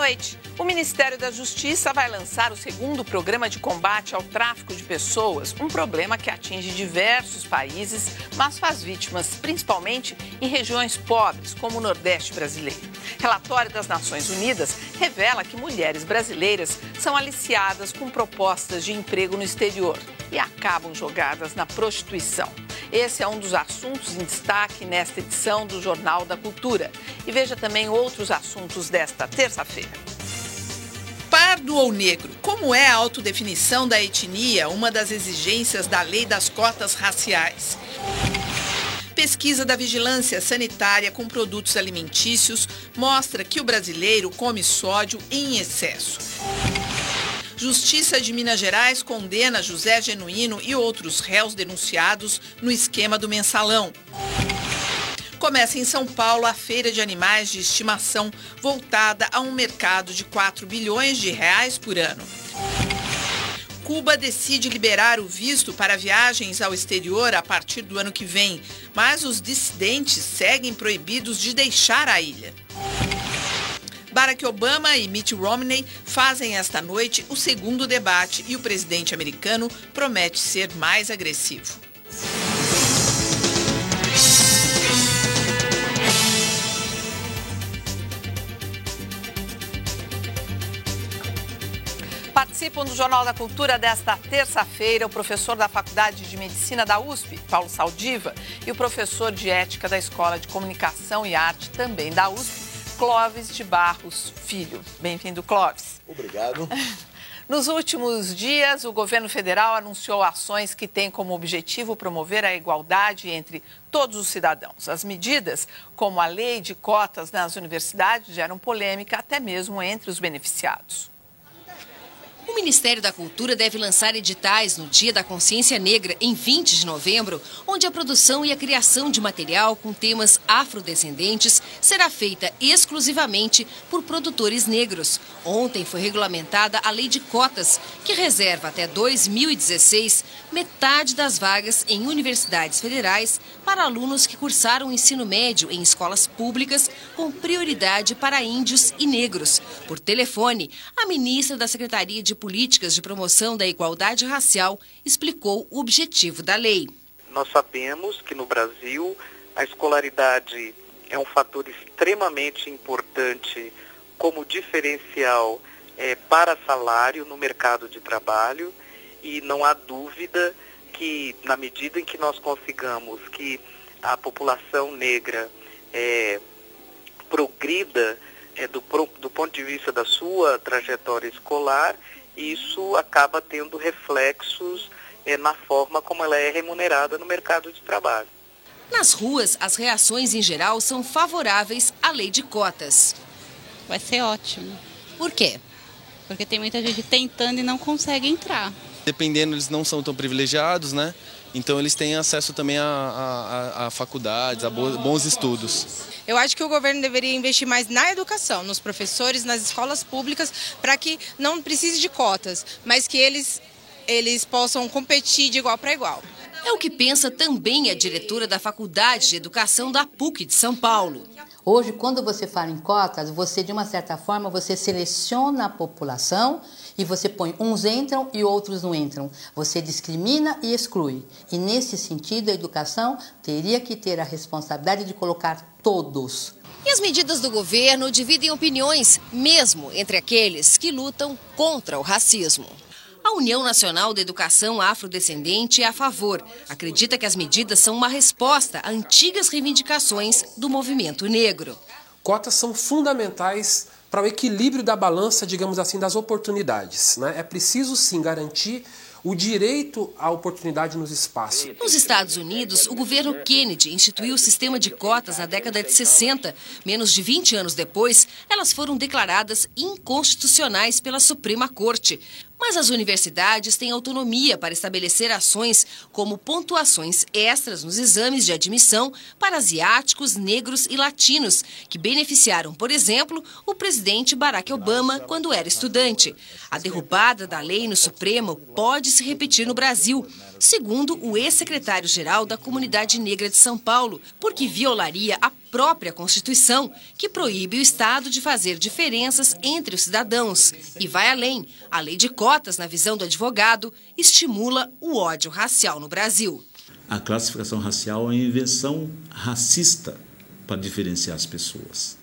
noite. O Ministério da Justiça vai lançar o segundo programa de combate ao tráfico de pessoas, um problema que atinge diversos países, mas faz vítimas principalmente em regiões pobres, como o Nordeste brasileiro. Relatório das Nações Unidas revela que mulheres brasileiras são aliciadas com propostas de emprego no exterior e acabam jogadas na prostituição. Esse é um dos assuntos em destaque nesta edição do Jornal da Cultura. E veja também outros assuntos desta terça-feira. Pardo ou negro? Como é a autodefinição da etnia, uma das exigências da lei das cotas raciais? Pesquisa da Vigilância Sanitária com produtos alimentícios mostra que o brasileiro come sódio em excesso. Justiça de Minas Gerais condena José Genuíno e outros réus denunciados no esquema do mensalão. Começa em São Paulo a Feira de Animais de Estimação, voltada a um mercado de 4 bilhões de reais por ano. Cuba decide liberar o visto para viagens ao exterior a partir do ano que vem, mas os dissidentes seguem proibidos de deixar a ilha. Barack Obama e Mitt Romney fazem esta noite o segundo debate e o presidente americano promete ser mais agressivo. Participam do Jornal da Cultura desta terça-feira o professor da Faculdade de Medicina da USP, Paulo Saldiva, e o professor de Ética da Escola de Comunicação e Arte, também da USP, Clóvis de Barros Filho. Bem-vindo, Clóvis. Obrigado. Nos últimos dias, o governo federal anunciou ações que têm como objetivo promover a igualdade entre todos os cidadãos. As medidas, como a lei de cotas nas universidades, geram polêmica até mesmo entre os beneficiados. O Ministério da Cultura deve lançar editais no Dia da Consciência Negra, em 20 de novembro, onde a produção e a criação de material com temas afrodescendentes será feita exclusivamente por produtores negros. Ontem foi regulamentada a Lei de Cotas, que reserva até 2016 metade das vagas em universidades federais para alunos que cursaram o ensino médio em escolas públicas, com prioridade para índios e negros. Por telefone, a ministra da Secretaria de Políticas de Promoção da Igualdade Racial explicou o objetivo da lei. Nós sabemos que no Brasil a escolaridade é um fator extremamente importante como diferencial para salário no mercado de trabalho, e não há dúvida que na medida em que nós consigamos que a população negra progrida do ponto de vista da sua trajetória escolar, isso acaba tendo reflexos na forma como ela é remunerada no mercado de trabalho. Nas ruas, as reações em geral são favoráveis à lei de cotas. Vai ser ótimo. Por quê? Porque tem muita gente tentando e não consegue entrar. Dependendo, eles não são tão privilegiados, né? Então eles têm acesso também a faculdades, a bons estudos. Eu acho que o governo deveria investir mais na educação, nos professores, nas escolas públicas, para que não precise de cotas, mas que eles possam competir de igual para igual. É o que pensa também a diretora da Faculdade de Educação da PUC de São Paulo. Hoje, quando você fala em cotas, você, de uma certa forma, você seleciona a população e você põe uns entram e outros não entram. Você discrimina e exclui. E, nesse sentido, a educação teria que ter a responsabilidade de colocar todos. E as medidas do governo dividem opiniões, mesmo entre aqueles que lutam contra o racismo. A União Nacional da Educação Afrodescendente é a favor. Acredita que as medidas são uma resposta a antigas reivindicações do movimento negro. Cotas são fundamentais para o equilíbrio da balança, digamos assim, das oportunidades, né? É preciso, sim, garantir o direito à oportunidade nos espaços. Nos Estados Unidos, o governo Kennedy instituiu o sistema de cotas na década de 60. Menos de 20 anos depois, elas foram declaradas inconstitucionais pela Suprema Corte. Mas as universidades têm autonomia para estabelecer ações como pontuações extras nos exames de admissão para asiáticos, negros e latinos, que beneficiaram, por exemplo, o presidente Barack Obama quando era estudante. A derrubada da lei no Supremo pode se repetir no Brasil, segundo o ex-secretário-geral da Comunidade Negra de São Paulo, porque violaria a própria Constituição, que proíbe o Estado de fazer diferenças entre os cidadãos. E vai além. A lei de cotas, na visão do advogado, estimula o ódio racial no Brasil. A classificação racial é uma invenção racista para diferenciar as pessoas.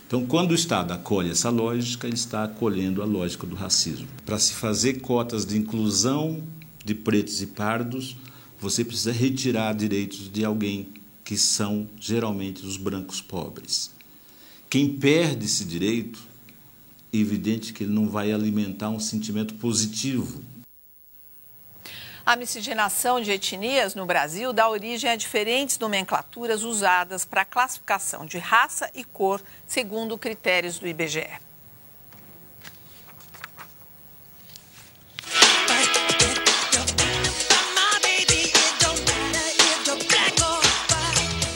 Então, quando o Estado acolhe essa lógica, ele está acolhendo a lógica do racismo. Para se fazer cotas de inclusão de pretos e pardos, você precisa retirar direitos de alguém que são, geralmente, os brancos pobres. Quem perde esse direito, é evidente que ele não vai alimentar um sentimento positivo. A miscigenação de etnias no Brasil dá origem a diferentes nomenclaturas usadas para a classificação de raça e cor, segundo critérios do IBGE.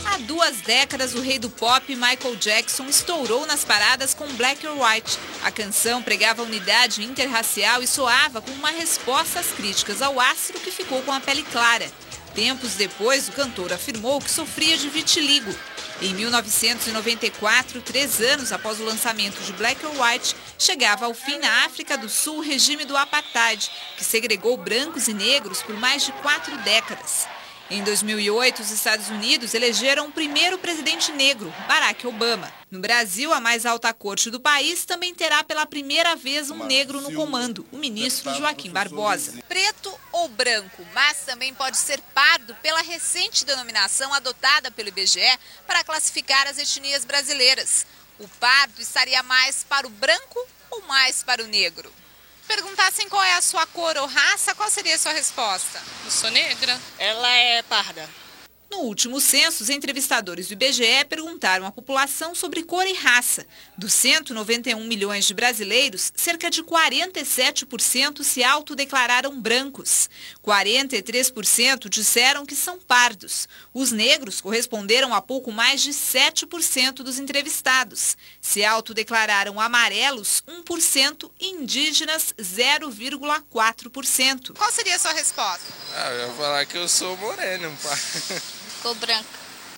Há 2 décadas, o rei do pop, Michael Jackson, estourou nas paradas com Black or White. A canção pregava a unidade interracial e soava como uma resposta às críticas ao astro que ficou com a pele clara. Tempos depois, o cantor afirmou que sofria de vitiligo. Em 1994, 3 anos após o lançamento de Black or White, chegava ao fim na África do Sul o regime do Apartheid, que segregou brancos e negros por mais de 4 décadas. Em 2008, os Estados Unidos elegeram o primeiro presidente negro, Barack Obama. No Brasil, a mais alta corte do país também terá pela primeira vez um negro no comando, o ministro Joaquim Barbosa. Preto ou branco, mas também pode ser pardo pela recente denominação adotada pelo IBGE para classificar as etnias brasileiras. O pardo estaria mais para o branco ou mais para o negro? Perguntassem qual é a sua cor ou raça, qual seria a sua resposta? Eu sou negra, ela é parda. No último censo, os entrevistadores do IBGE perguntaram à população sobre cor e raça. Dos 191 milhões de brasileiros, cerca de 47% se autodeclararam brancos. 43% disseram que são pardos. Os negros corresponderam a pouco mais de 7% dos entrevistados. Se autodeclararam amarelos, 1% e indígenas, 0,4%. Qual seria a sua resposta? Eu ia falar que eu sou moreno, pá. Cor branca.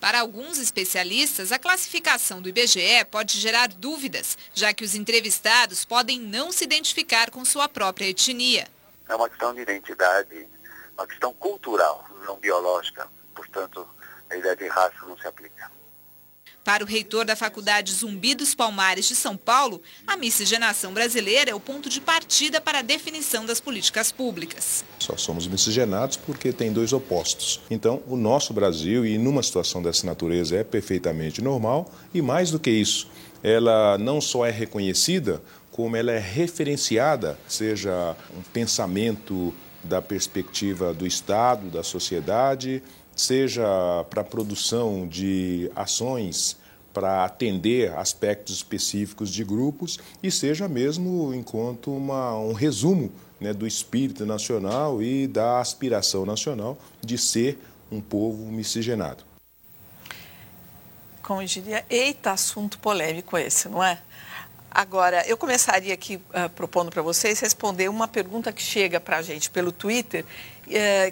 Para alguns especialistas, a classificação do IBGE pode gerar dúvidas, já que os entrevistados podem não se identificar com sua própria etnia. É uma questão de identidade, uma questão cultural, não biológica. Portanto, a ideia de raça não se aplica. Para o reitor da Faculdade Zumbi dos Palmares de São Paulo, a miscigenação brasileira é o ponto de partida para a definição das políticas públicas. Só somos miscigenados porque tem 2 opostos. Então, o nosso Brasil, e numa situação dessa natureza, é perfeitamente normal. E mais do que isso, ela não só é reconhecida, como ela é referenciada, seja um pensamento da perspectiva do Estado, da sociedade, seja para a produção de ações para atender aspectos específicos de grupos e seja mesmo enquanto um resumo, né, do espírito nacional e da aspiração nacional de ser um povo miscigenado. Como eu diria, eita, assunto polêmico esse, não é? Agora, eu começaria aqui propondo para vocês responder uma pergunta que chega para a gente pelo Twitter,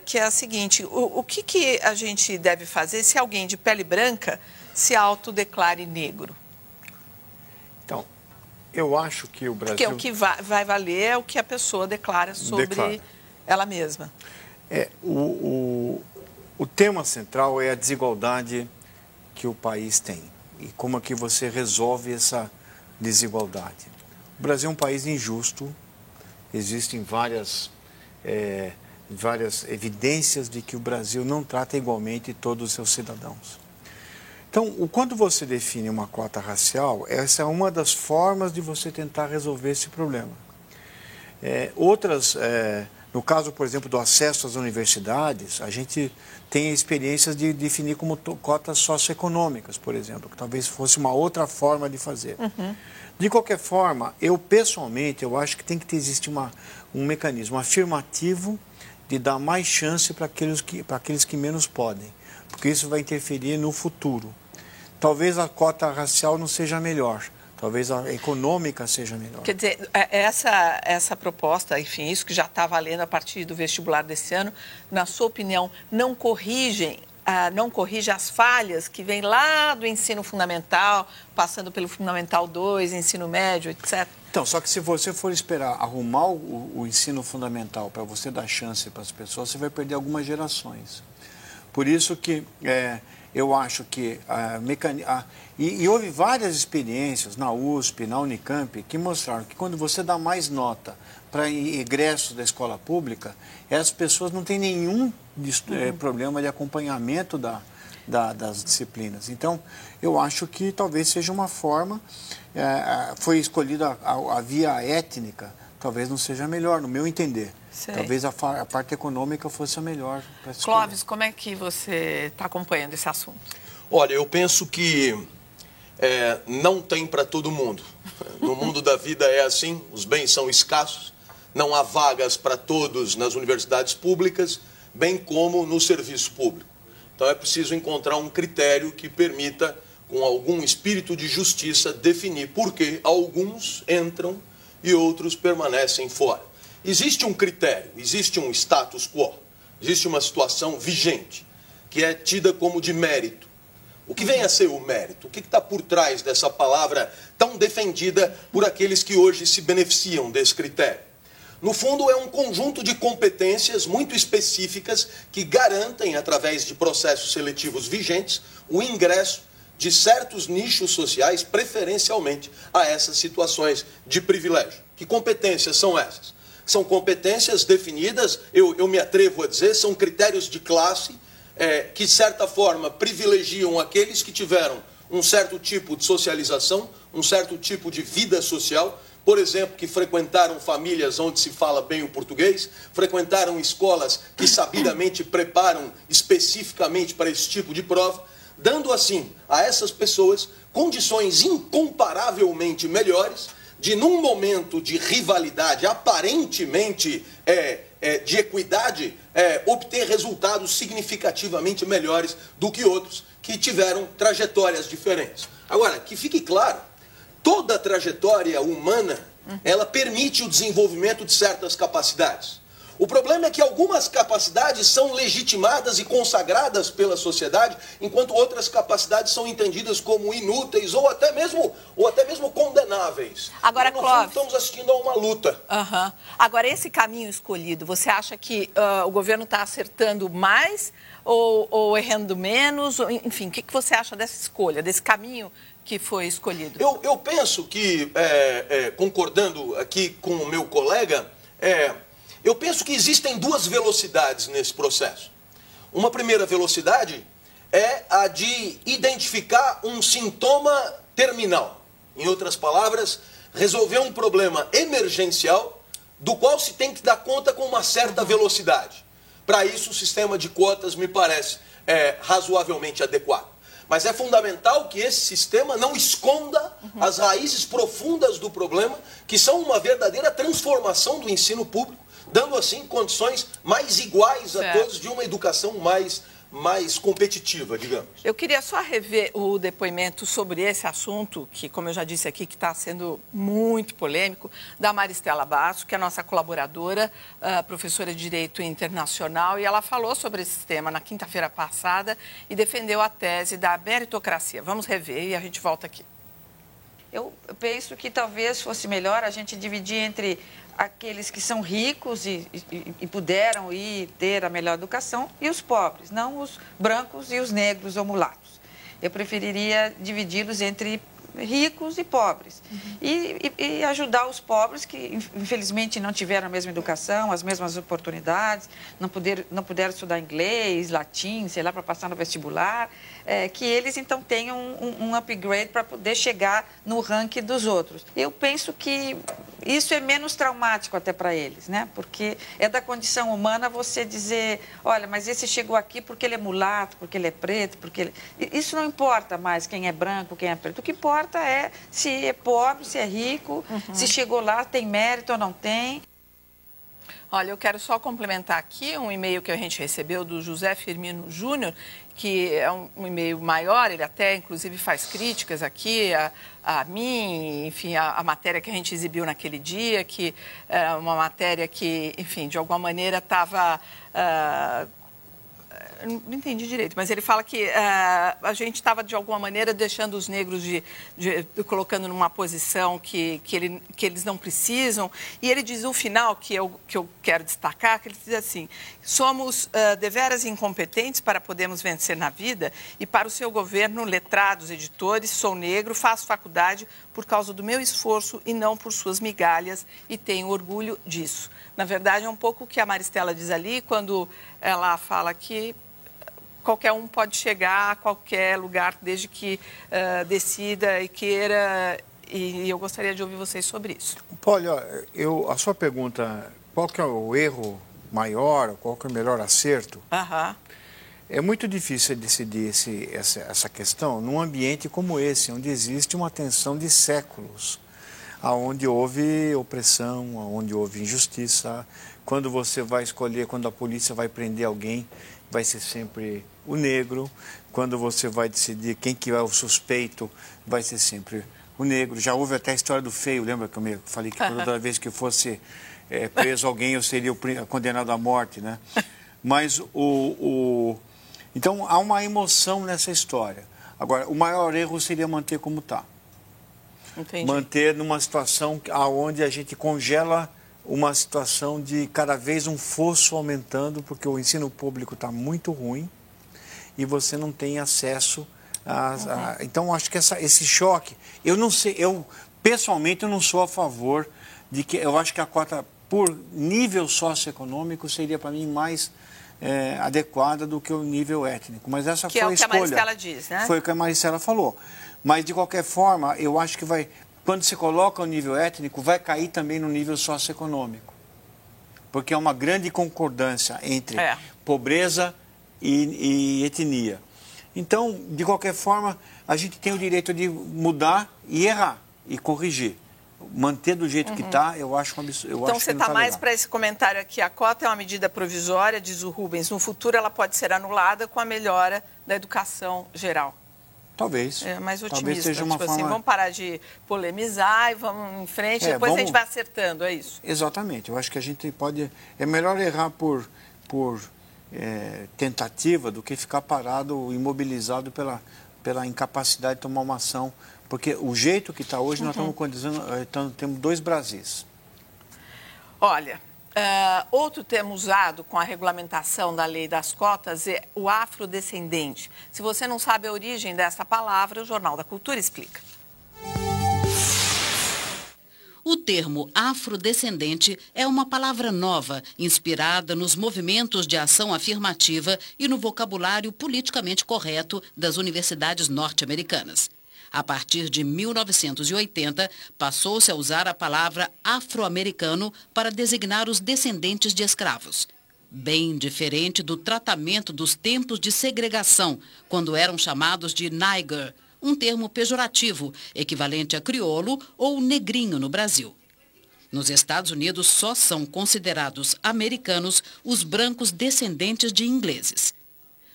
que é a seguinte: o que a gente deve fazer se alguém de pele branca se autodeclare negro? Então, eu acho que o Brasil... Porque o que vai valer é o que a pessoa declara sobre ela mesma. O tema central é a desigualdade que o país tem e como é que você resolve essa desigualdade. O Brasil é um país injusto, existem várias evidências de que o Brasil não trata igualmente todos os seus cidadãos. Então, quando você define uma cota racial, essa é uma das formas de você tentar resolver esse problema. No caso, por exemplo, do acesso às universidades, a gente tem experiências de definir como cotas socioeconômicas, por exemplo, que talvez fosse uma outra forma de fazer. Uhum. De qualquer forma, pessoalmente, eu acho que tem que existir um mecanismo afirmativo de dar mais chance para aqueles que menos podem, porque isso vai interferir no futuro. Talvez a cota racial não seja melhor, talvez a econômica seja melhor. Quer dizer, essa proposta, enfim, isso que já está valendo a partir do vestibular desse ano, na sua opinião, não corrigem não corrige as falhas que vêm lá do ensino fundamental, passando pelo Fundamental 2, ensino médio, etc.? Então, só que se você for esperar arrumar o ensino fundamental para você dar chance para as pessoas, você vai perder algumas gerações. Por isso que eu acho que e houve várias experiências na USP, na Unicamp, que mostraram que quando você dá mais nota para egressos da escola pública, as pessoas não têm nenhum problema de acompanhamento das disciplinas. Então, eu acho que talvez seja uma forma, foi escolhida a via étnica, talvez não seja melhor, no meu entender. Sei. Talvez a parte econômica fosse a melhor para se escolher. Clóvis, como é que você está acompanhando esse assunto? Olha, eu penso que não tem para todo mundo. No mundo da vida é assim, os bens são escassos, não há vagas para todos nas universidades públicas, bem como no serviço público. Então é preciso encontrar um critério que permita, com algum espírito de justiça, definir por que alguns entram e outros permanecem fora. Existe um critério, existe um status quo, existe uma situação vigente, que é tida como de mérito. O que vem a ser o mérito? O que está por trás dessa palavra tão defendida por aqueles que hoje se beneficiam desse critério? No fundo, é um conjunto de competências muito específicas que garantem, através de processos seletivos vigentes, o ingresso de certos nichos sociais, preferencialmente a essas situações de privilégio. Que competências são essas? São competências definidas, eu me atrevo a dizer, são critérios de classe que, de certa forma, privilegiam aqueles que tiveram um certo tipo de socialização, um certo tipo de vida social, por exemplo, que frequentaram famílias onde se fala bem o português, frequentaram escolas que sabidamente preparam especificamente para esse tipo de prova, dando assim a essas pessoas condições incomparavelmente melhores de, num momento de rivalidade aparentemente de equidade, obter resultados significativamente melhores do que outros que tiveram trajetórias diferentes. Agora, que fique claro, toda trajetória humana, ela permite o desenvolvimento de certas capacidades. O problema é que algumas capacidades são legitimadas e consagradas pela sociedade, enquanto outras capacidades são entendidas como inúteis ou até mesmo condenáveis. Agora, Clóvis, estamos assistindo a uma luta. Agora, esse caminho escolhido, você acha que o governo está acertando mais ou errando menos? Enfim, o que você acha dessa escolha, desse caminho que foi escolhido? Eu penso que, concordando aqui com o meu colega, eu penso que existem duas velocidades nesse processo. Uma primeira velocidade é a de identificar um sintoma terminal. Em outras palavras, resolver um problema emergencial do qual se tem que dar conta com uma certa velocidade. Para isso, o sistema de cotas me parece razoavelmente adequado. Mas é fundamental que esse sistema não esconda as raízes profundas do problema, que são uma verdadeira transformação do ensino público, dando assim condições mais iguais a todos de uma educação mais competitiva, digamos. Eu queria só rever o depoimento sobre esse assunto, que, como eu já disse aqui, que está sendo muito polêmico, da Maristela Basso, que é a nossa colaboradora, professora de Direito Internacional, e ela falou sobre esse tema na quinta-feira passada e defendeu a tese da meritocracia. Vamos rever e a gente volta aqui. Eu penso que talvez fosse melhor a gente dividir entre aqueles que são ricos e puderam ir ter a melhor educação e os pobres, não os brancos e os negros ou mulatos. Eu preferiria dividi-los entre ricos e pobres. E ajudar os pobres que, infelizmente, não tiveram a mesma educação, as mesmas oportunidades, não puderam estudar inglês, latim, sei lá, para passar no vestibular, que eles, então, tenham um upgrade para poder chegar no ranking dos outros. Eu penso que isso é menos traumático até para eles, né? Porque é da condição humana você dizer, olha, mas esse chegou aqui porque ele é mulato, porque ele é preto, porque ele... Isso não importa mais quem é branco, quem é preto. O que importa é se é pobre, se é rico, se chegou lá, tem mérito ou não tem. Olha, eu quero só complementar aqui um e-mail que a gente recebeu do José Firmino Júnior, que é um e-mail maior, ele até, inclusive, faz críticas aqui a mim, enfim, a matéria que a gente exibiu naquele dia, que é uma matéria que, enfim, de alguma maneira estava não entendi direito, mas ele fala que a gente estava, de alguma maneira, deixando os negros colocando numa posição que eles não precisam. E ele diz, o final, que eu quero destacar, que ele diz assim, somos deveras incompetentes para podermos vencer na vida e para o seu governo, letrados, editores, sou negro, faço faculdade por causa do meu esforço e não por suas migalhas e tenho orgulho disso. Na verdade, é um pouco o que a Maristela diz ali, quando ela fala que qualquer um pode chegar a qualquer lugar, desde que decida e queira, e eu gostaria de ouvir vocês sobre isso. Olha, a sua pergunta, qual que é o erro maior, qual que é o melhor acerto? É muito difícil decidir essa questão num ambiente como esse, onde existe uma tensão de séculos, onde houve opressão, onde houve injustiça. Quando você vai escolher, quando a polícia vai prender alguém, vai ser sempre o negro. Quando você vai decidir quem que é o suspeito, vai ser sempre o negro. Já houve até a história do feio, lembra que eu falei que toda vez que fosse preso alguém, eu seria condenado à morte, né? Mas então há uma emoção nessa história. Agora, o maior erro seria manter como está. Entendi. Manter numa situação onde a gente congela uma situação de cada vez um fosso aumentando, porque o ensino público está muito ruim e você não tem acesso então, acho que esse choque, eu não sei, pessoalmente eu não sou a favor de que, eu acho que a cota por nível socioeconômico seria para mim mais adequada do que o nível étnico, mas essa foi a escolha. Que é o que a Maristela diz, né? Foi o que a Maristela falou. Mas, de qualquer forma, eu acho que quando se coloca o nível étnico, vai cair também no nível socioeconômico. Porque é uma grande concordância entre pobreza e etnia. Então, de qualquer forma, a gente tem o direito de mudar e errar, e corrigir. Manter do jeito que está, eu acho um absurdo. Então, você está mais para esse comentário aqui. A cota é uma medida provisória, diz o Rubens. No futuro, ela pode ser anulada com a melhora da educação geral. Talvez. É mais otimista. Talvez seja uma forma... assim, vamos parar de polemizar e vamos em frente, depois a gente vai acertando, é isso? Exatamente. Eu acho que a gente pode... É melhor errar por tentativa do que ficar parado, imobilizado pela incapacidade de tomar uma ação. Porque o jeito que está hoje, nós temos dois Brasis. Olha... outro termo usado com a regulamentação da lei das cotas é o afrodescendente. Se você não sabe a origem dessa palavra, o Jornal da Cultura explica. O termo afrodescendente é uma palavra nova, inspirada nos movimentos de ação afirmativa e no vocabulário politicamente correto das universidades norte-americanas. A partir de 1980, passou-se a usar a palavra afro-americano para designar os descendentes de escravos. Bem diferente do tratamento dos tempos de segregação, quando eram chamados de Niger, um termo pejorativo, equivalente a crioulo ou negrinho no Brasil. Nos Estados Unidos, só são considerados americanos os brancos descendentes de ingleses.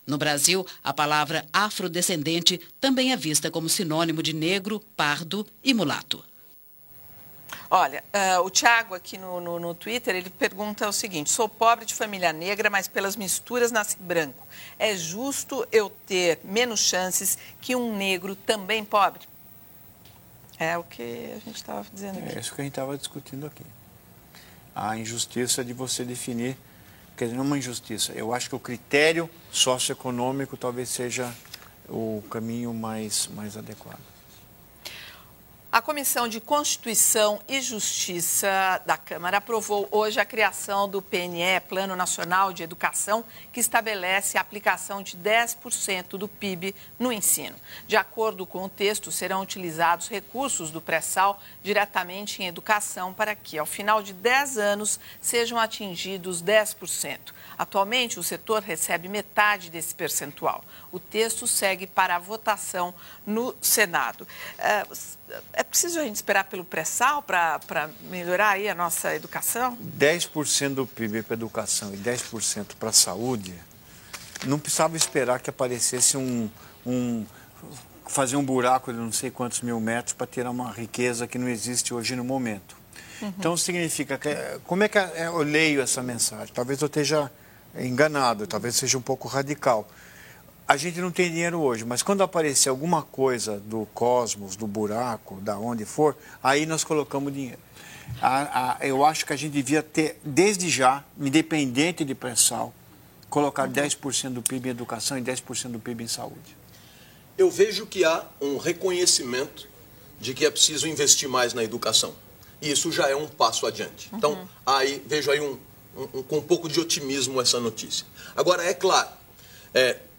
No Brasil, a palavra afrodescendente também é vista como sinônimo de negro, pardo e mulato. Olha, o Thiago aqui no Twitter, ele pergunta o seguinte: sou pobre de família negra, mas pelas misturas nasci branco. É justo eu ter menos chances que um negro também pobre? É o que a gente estava dizendo aqui. É isso que a gente estava discutindo aqui. A injustiça de você definir... Quer dizer, não é uma injustiça. Eu acho que o critério socioeconômico talvez seja o caminho mais adequado. A Comissão de Constituição e Justiça da Câmara aprovou hoje a criação do PNE, Plano Nacional de Educação, que estabelece a aplicação de 10% do PIB no ensino. De acordo com o texto, serão utilizados recursos do pré-sal diretamente em educação para que, ao final de 10 anos, sejam atingidos 10%. Atualmente, o setor recebe metade desse percentual. O texto segue para a votação no Senado. É preciso a gente esperar pelo pré-sal para melhorar aí a nossa educação? 10% do PIB para educação e 10% para a saúde, não precisava esperar que aparecesse fazer um buraco de não sei quantos mil metros para tirar uma riqueza que não existe hoje no momento. Então, significa que... Como é que eu leio essa mensagem? Talvez eu esteja enganado, talvez seja um pouco radical. A gente não tem dinheiro hoje, mas quando aparecer alguma coisa do cosmos, do buraco, da onde for, aí nós colocamos dinheiro. Eu acho que a gente devia ter, desde já, independente de pré-sal, colocar 10% do PIB em educação e 10% do PIB em saúde. Eu vejo que há um reconhecimento de que é preciso investir mais na educação. E isso já é um passo adiante. Então, aí vejo aí com um pouco de otimismo essa notícia. Agora, é claro,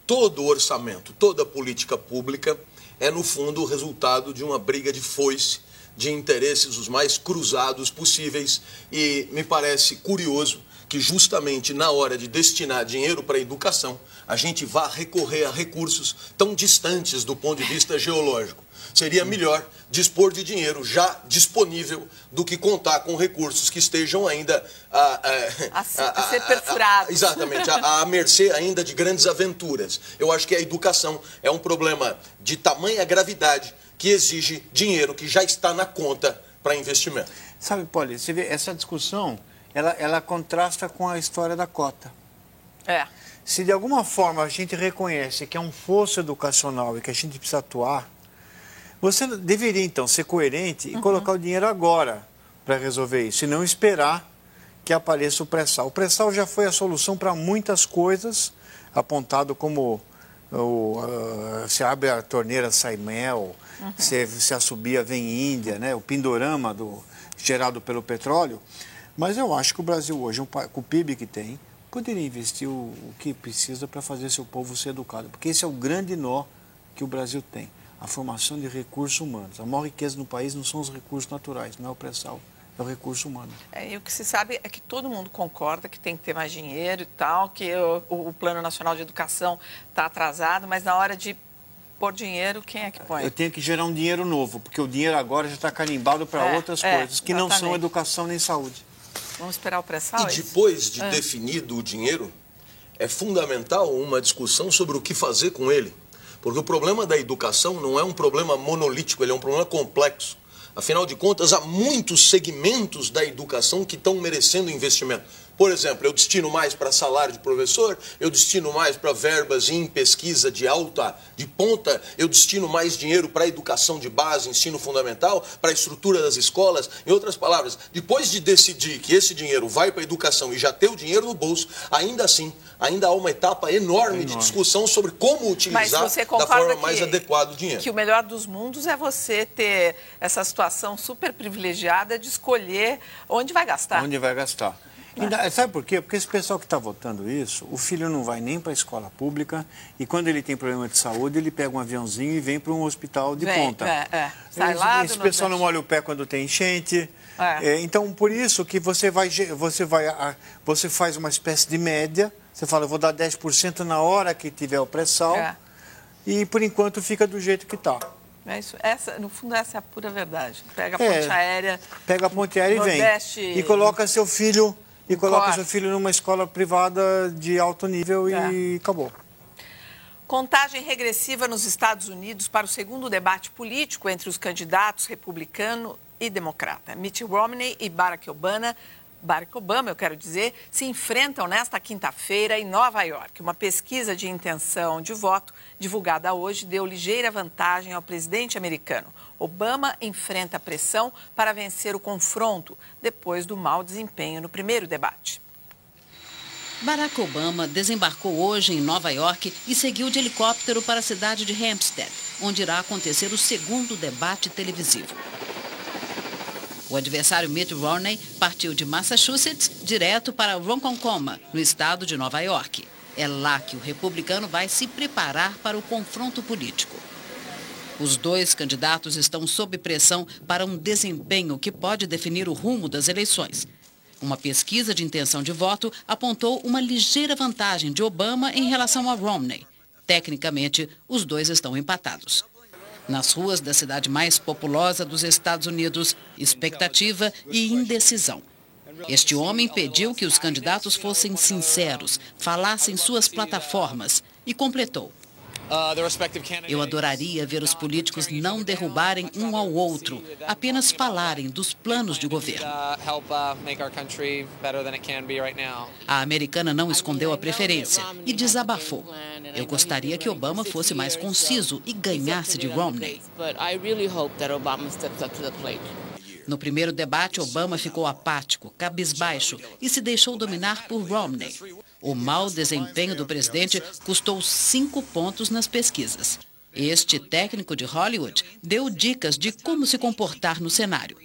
todo orçamento, toda política pública é, no fundo, o resultado de uma briga de foice, de interesses os mais cruzados possíveis, e me parece curioso que justamente na hora de destinar dinheiro para a educação, a gente vá recorrer a recursos tão distantes do ponto de vista geológico. Seria melhor dispor de dinheiro já disponível do que contar com recursos que estejam ainda a ser perfurados. Exatamente, à mercê ainda de grandes aventuras. Eu acho que a educação é um problema de tamanha gravidade que exige dinheiro que já está na conta para investimento. Sabe, Poli, você vê, essa discussão, ela contrasta com a história da cota. Se de alguma forma a gente reconhece que é um fosso educacional e que a gente precisa atuar, você deveria, então, ser coerente e colocar o dinheiro agora para resolver isso, e não esperar que apareça o pré-sal. O pré-sal já foi a solução para muitas coisas, apontado como se abre a torneira, sai mel, se assobia, vem Índia, né? O pindorama gerado pelo petróleo. Mas eu acho que o Brasil hoje, com o PIB que tem, poderia investir o que precisa para fazer seu povo ser educado. Porque esse é o grande nó que o Brasil tem. A formação de recursos humanos. A maior riqueza no país não são os recursos naturais, não é o pré-sal, é o recurso humano. E o que se sabe é que todo mundo concorda que tem que ter mais dinheiro e tal, que o Plano Nacional de Educação está atrasado, mas na hora de pôr dinheiro, quem é que põe? Eu tenho que gerar um dinheiro novo, porque o dinheiro agora já está carimbado para outras coisas, que não são educação nem saúde. Vamos esperar o pré-sal? E depois de definido o dinheiro, é fundamental uma discussão sobre o que fazer com ele. Porque o problema da educação não é um problema monolítico, ele é um problema complexo. Afinal de contas, há muitos segmentos da educação que estão merecendo investimento. Por exemplo, eu destino mais para salário de professor, eu destino mais para verbas em pesquisa de ponta, eu destino mais dinheiro para educação de base, ensino fundamental, para a estrutura das escolas. Em outras palavras, depois de decidir que esse dinheiro vai para a educação e já ter o dinheiro no bolso, ainda assim, ainda há uma etapa enorme de discussão sobre como utilizar da forma mais adequada o dinheiro. Que o melhor dos mundos é você ter essa situação super privilegiada de escolher onde vai gastar. Onde vai gastar. Sabe por quê? Porque esse pessoal que está votando isso, o filho não vai nem para a escola pública e quando ele tem problema de saúde, ele pega um aviãozinho e vem para um hospital de ponta. Sai lá esse pessoal não molha o pé quando tem enchente. Então, por isso que você faz uma espécie de média, você fala, eu vou dar 10% na hora que tiver o pré-sal e, por enquanto, fica do jeito que está. No fundo, essa é a pura verdade. Pega a ponte aérea. Pega a ponte aérea Nordeste, e vem. E coloca seu filho numa escola privada de alto nível e acabou. Contagem regressiva nos Estados Unidos para o segundo debate político entre os candidatos republicano e democrata. Mitt Romney e Barack Obama, se enfrentam nesta quinta-feira em Nova York. Uma pesquisa de intenção de voto divulgada hoje deu ligeira vantagem ao presidente americano. Obama enfrenta pressão para vencer o confronto depois do mau desempenho no primeiro debate. Barack Obama desembarcou hoje em Nova York e seguiu de helicóptero para a cidade de Hampstead, onde irá acontecer o segundo debate televisivo. O adversário Mitt Romney partiu de Massachusetts direto para Ronkonkoma, no estado de Nova York. É lá que o republicano vai se preparar para o confronto político. Os dois candidatos estão sob pressão para um desempenho que pode definir o rumo das eleições. Uma pesquisa de intenção de voto apontou uma ligeira vantagem de Obama em relação a Romney. Tecnicamente, os dois estão empatados. Nas ruas da cidade mais populosa dos Estados Unidos, expectativa e indecisão. Este homem pediu que os candidatos fossem sinceros, falassem suas plataformas e completou. Eu adoraria ver os políticos não derrubarem um ao outro, apenas falarem dos planos de governo. A americana não escondeu a preferência e desabafou. Eu gostaria que Obama fosse mais conciso e ganhasse de Romney. No primeiro debate, Obama ficou apático, cabisbaixo e se deixou dominar por Romney. O mau desempenho do presidente custou 5 pontos nas pesquisas. Este técnico de Hollywood deu dicas de como se comportar no cenário.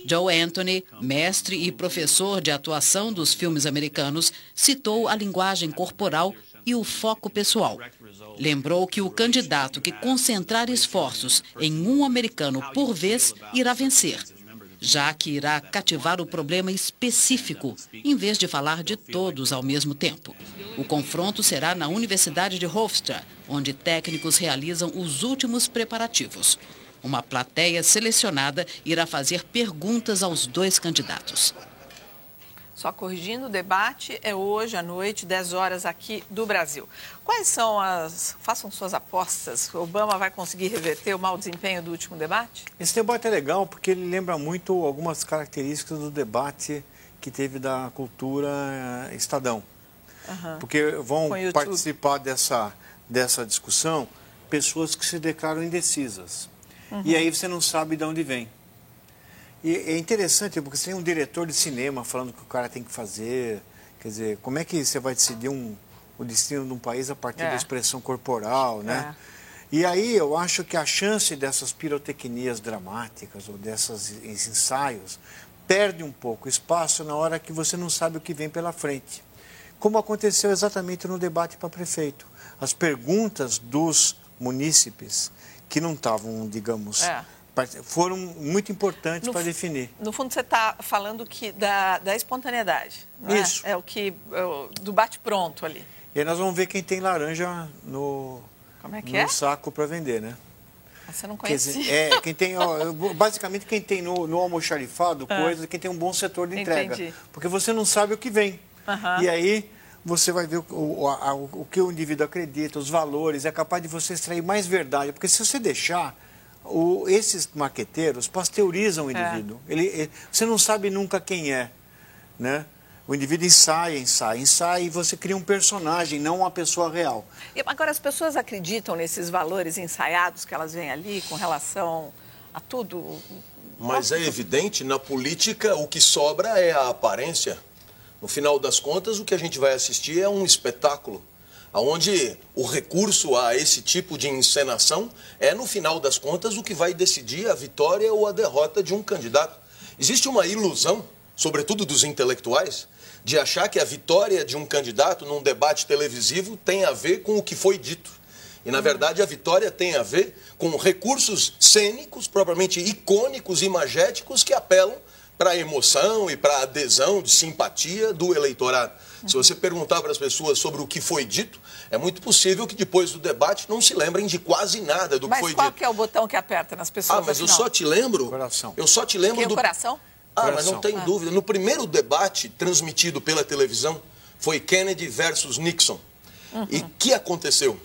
Joe Anthony, mestre e professor de atuação dos filmes americanos, citou a linguagem corporal e o foco pessoal. Lembrou que o candidato que concentrar esforços em um americano por vez irá vencer, já que irá cativar o problema específico, em vez de falar de todos ao mesmo tempo. O confronto será na Universidade de Hofstra, onde técnicos realizam os últimos preparativos. Uma plateia selecionada irá fazer perguntas aos 2 candidatos. Só corrigindo, o debate é hoje à noite, 10 horas aqui do Brasil. Quais são façam suas apostas, Obama vai conseguir reverter o mau desempenho do último debate? Esse debate é legal porque ele lembra muito algumas características do debate que teve da cultura Estadão. Porque vão participar dessa discussão pessoas que se declaram indecisas. E aí você não sabe de onde vem. E é interessante, porque você tem um diretor de cinema falando o que o cara tem que fazer. Quer dizer, como é que você vai decidir o destino de um país a partir da expressão corporal, né? E aí eu acho que a chance dessas pirotecnias dramáticas ou desses ensaios perde um pouco espaço na hora que você não sabe o que vem pela frente. Como aconteceu exatamente no debate para prefeito. As perguntas dos munícipes que não estavam, digamos... foram muito importantes para definir. No fundo, você está falando da espontaneidade, não é? Isso. Do bate-pronto ali. E aí nós vamos ver quem tem laranja no saco para vender, né? Você não conhecia. Quer dizer, quem tem, basicamente quem tem no almoxarifado, quem tem um bom setor de entrega. Entendi. Porque você não sabe o que vem. E aí você vai ver o que o indivíduo acredita, os valores, é capaz de você extrair mais verdade. Porque se você deixar... esses maqueteiros pasteurizam o indivíduo. Você não sabe nunca quem é, né? O indivíduo ensaia e você cria um personagem, não uma pessoa real. E agora, as pessoas acreditam nesses valores ensaiados que elas veem ali com relação a tudo? Mas é evidente, na política o que sobra é a aparência. No final das contas, o que a gente vai assistir é um espetáculo, onde o recurso a esse tipo de encenação é, no final das contas, o que vai decidir a vitória ou a derrota de um candidato. Existe uma ilusão, sobretudo dos intelectuais, de achar que a vitória de um candidato num debate televisivo tem a ver com o que foi dito. E, na verdade, a vitória tem a ver com recursos cênicos, propriamente icônicos, imagéticos, que apelam para a emoção e para a adesão de simpatia do eleitorado. Se você perguntar para as pessoas sobre o que foi dito, é muito possível que depois do debate não se lembrem de quase nada do que foi dito. Mas qual que é o botão que aperta nas pessoas? Mas eu só te lembro... Coração. Eu só te lembro do... coração? Mas não tem dúvida. No primeiro debate transmitido pela televisão, foi Kennedy versus Nixon. E o que aconteceu?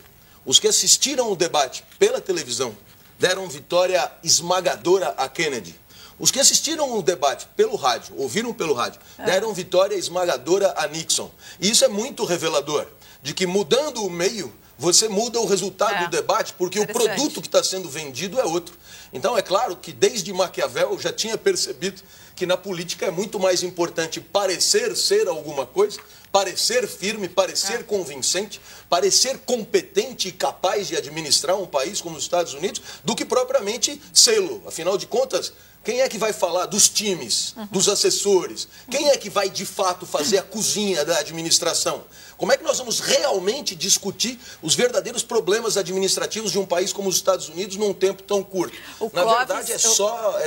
Os que assistiram o debate pela televisão deram vitória esmagadora a Kennedy. Os que assistiram o debate pelo rádio, ouviram pelo rádio, deram vitória esmagadora a Nixon. E isso é muito revelador, de que mudando o meio, você muda o resultado do debate, porque o produto que está sendo vendido é outro. Então, é claro que desde Maquiavel eu já tinha percebido que na política é muito mais importante parecer ser alguma coisa, parecer firme, parecer convincente, parecer competente e capaz de administrar um país como os Estados Unidos, do que propriamente sê-lo. Afinal de contas, quem é que vai falar dos times, dos assessores? Quem é que vai, de fato, fazer a cozinha da administração? Como é que nós vamos realmente discutir os verdadeiros problemas administrativos de um país como os Estados Unidos num tempo tão curto? Na verdade, é só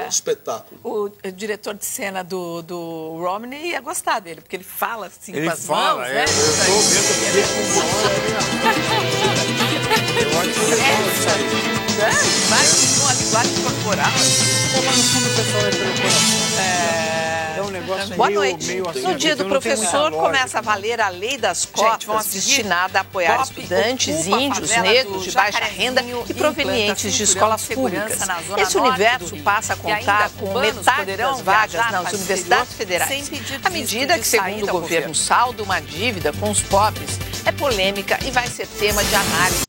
espetáculo. O diretor de cena do Romney ia gostar dele, porque ele fala assim com as mãos, né? Eu estou vendo Vai com a linguagem corporal. Mas no fundo o pessoal é pelo coração. É um negócio Boa meio- noite. meio assim, No dia do então não tem muita professor, lógica. começa a valer a lei das cotas, destinada a apoiar Pop estudantes, ocupa a índios, favela negros do de baixa renda Jacarezinho e e provenientes implanta de cinturão escolas de segurança públicas. na zona Esse norte universo do Rio. passa a E contar ainda com cubanos metade poderão das vagas viajar nas para o universidades exterior federais. sem pedir A visto medida de que, segundo saída o ao governo, governo. salda uma dívida com os pobres é polêmica e vai ser tema de análise.